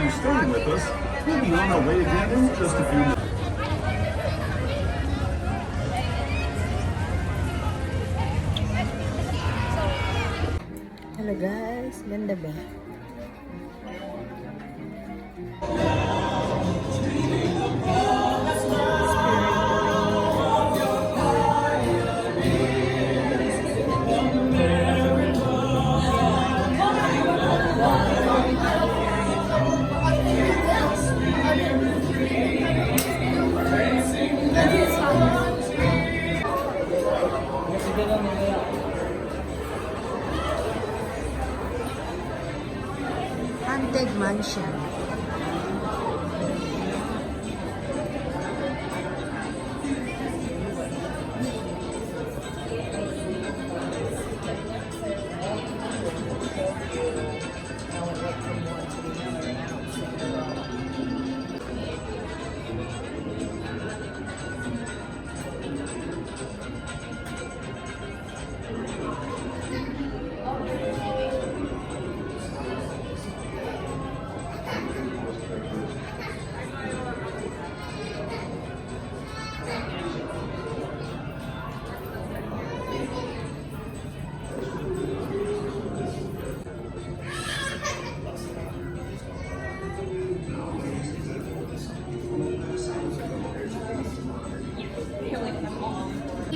you're staying with us. We'll be on our way again in just a few minutes. Hello guys, ganda ba? Haunted Mansion.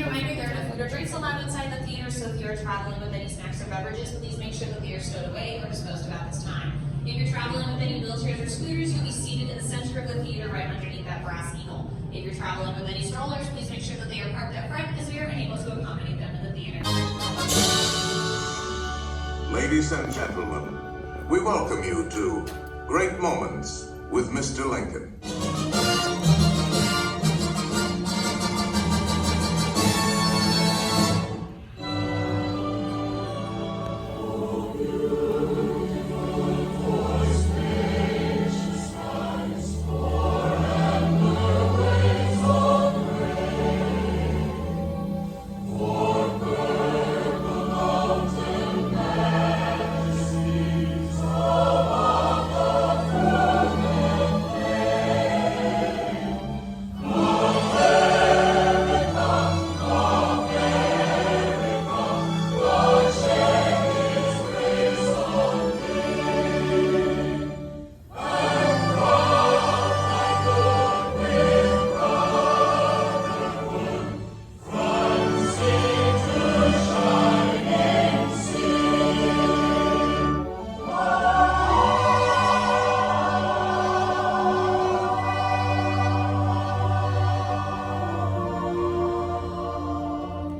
Reminder, there are no food or drinks allowed inside the theater, so if you are traveling with any snacks or beverages, please make sure that they are stowed away or disposed of at this time. If you're traveling with any wheelchairs or scooters, you'll be seated in the center of the theater right underneath that brass eagle. If you're traveling with any strollers, please make sure that they are parked up front, as we are unable to accommodate them in the theater. Ladies and gentlemen, we welcome you to Great Moments with Mr. Lincoln.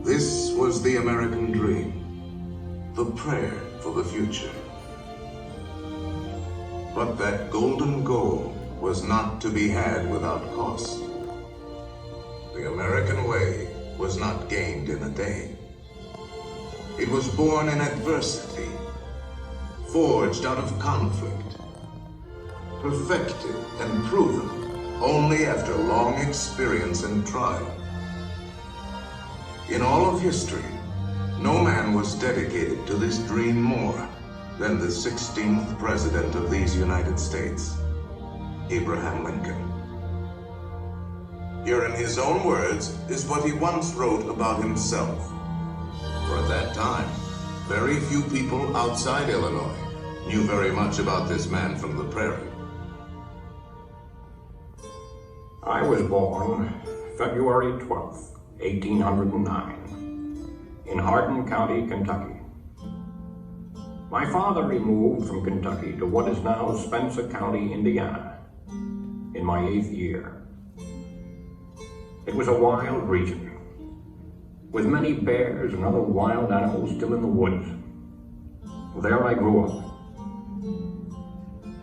This was the American dream, the prayer for the future. But that golden goal was not to be had without cost. The American way was not gained in a day. It was born in adversity, forged out of conflict, perfected and proven only after long experience and trial. In all of history, no man was dedicated to this dream more than the 16th President of these United States, Abraham Lincoln. Here in his own words is what he once wrote about himself. For at that time, very few people outside Illinois knew very much about this man from the prairie. I was born February 12th, 1809, in Hardin County, Kentucky. My father removed from Kentucky to what is now Spencer County, Indiana, in my 8th year. It was a wild region, with many bears and other wild animals still in the woods. There I grew up.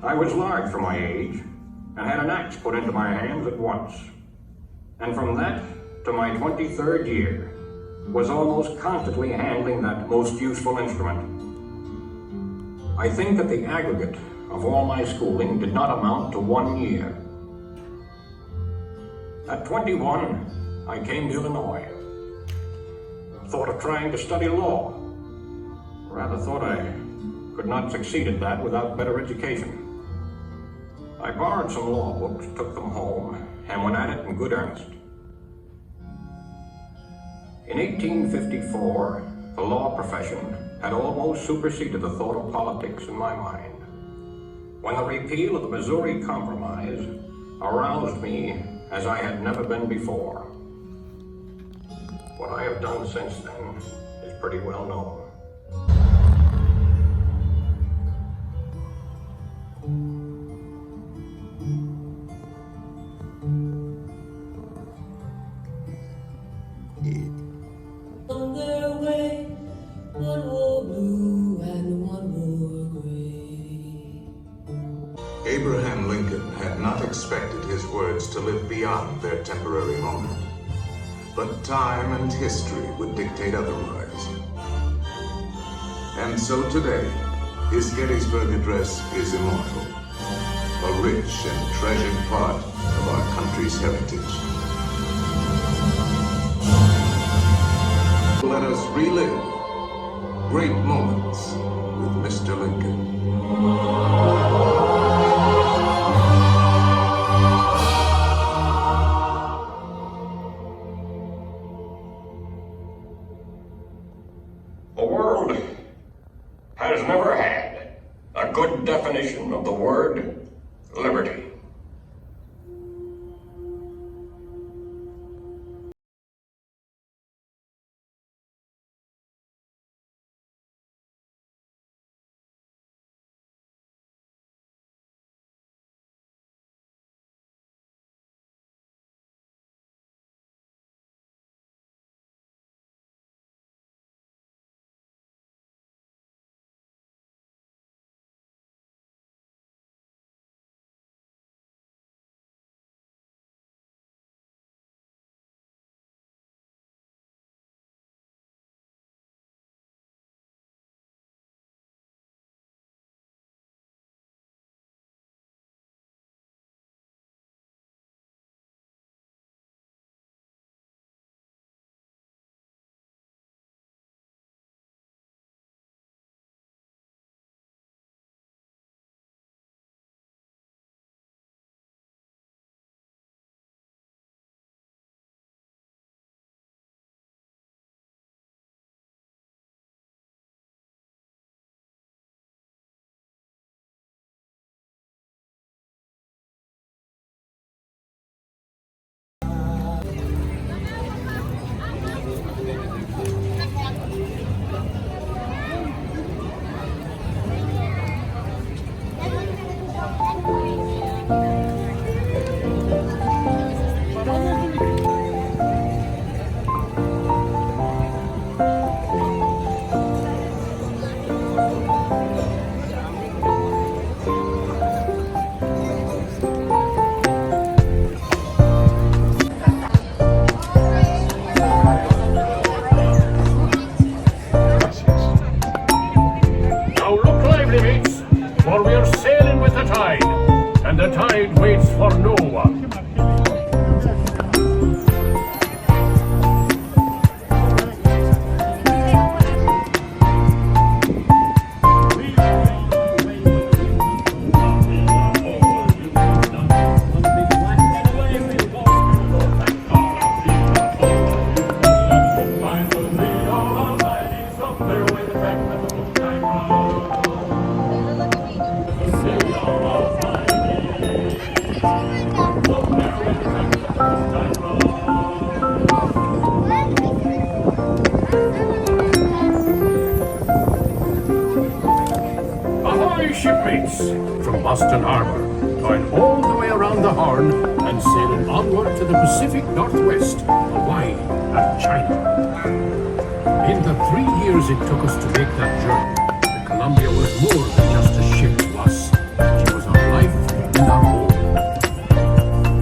I was large for my age, and had an axe put into my hands at once. And from that to my 23rd year, was almost constantly handling that most useful instrument. I think that the aggregate of all my schooling did not amount to 1 year. At 21, I came to Illinois. Thought of trying to study law. Rather thought I could not succeed at that without better education. I borrowed some law books, took them home, and went at it in good earnest. In 1854, the law profession had almost superseded the thought of politics in my mind, when the repeal of the Missouri Compromise aroused me as I had never been before. What I have done since then is pretty well known. On their way, one more blue and one more gray. Abraham Lincoln had not expected his words to live beyond their temporary moment. But time and history would dictate otherwise. And so today, his Gettysburg Address is immortal, a rich and treasured part of our country's heritage. Let us relive great moments with Mr. Lincoln. The world has never had a good definition of the word liberty. Shipmates from Boston Harbor, going all the way around the Horn and sailing onward to the Pacific Northwest, Hawaii, and China. In the 3 years it took us to make that journey, the Columbia was more than just a ship to us. She was our life and our home.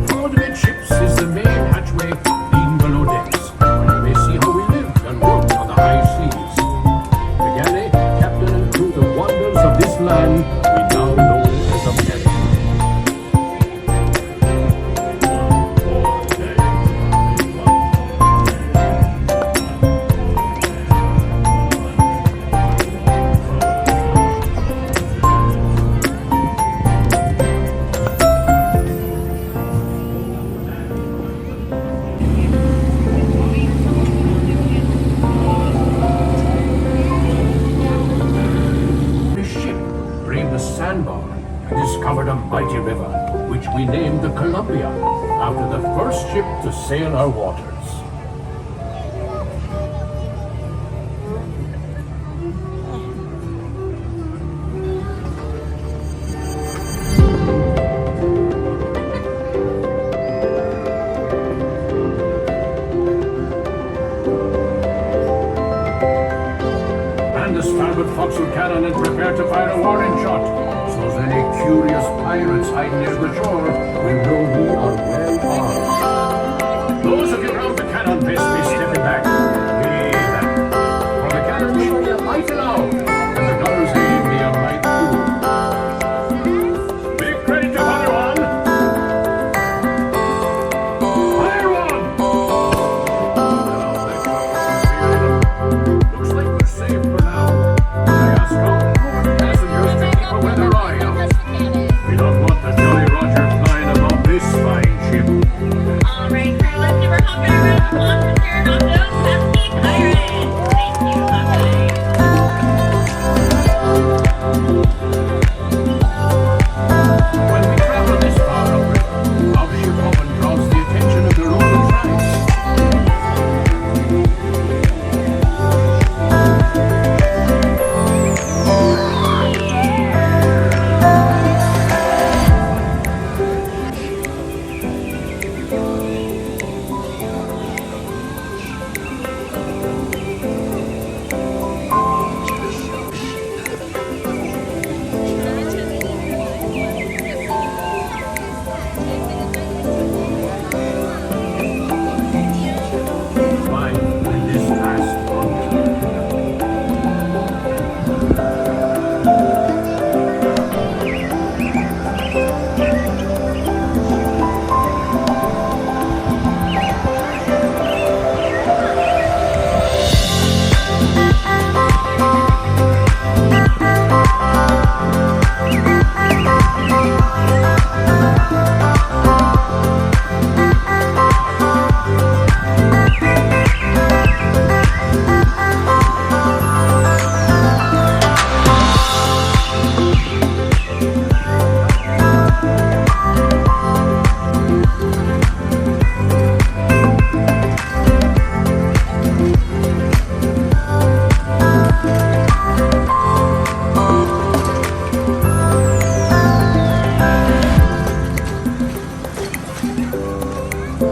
Forward amidships is the main hatchway leading below decks, and you may see how we lived and worked on the high seas. The galley, captain and crew, the wonders of this land we now know as America. sandbar and discovered a mighty river, which we named the Columbia, after the first ship to sail our waters. The starboard forecastle cannon and prepare to fire a warning shot, so as any curious pirates hiding near the shore will know we are well armed. Those of you around the cannon base be stepping back.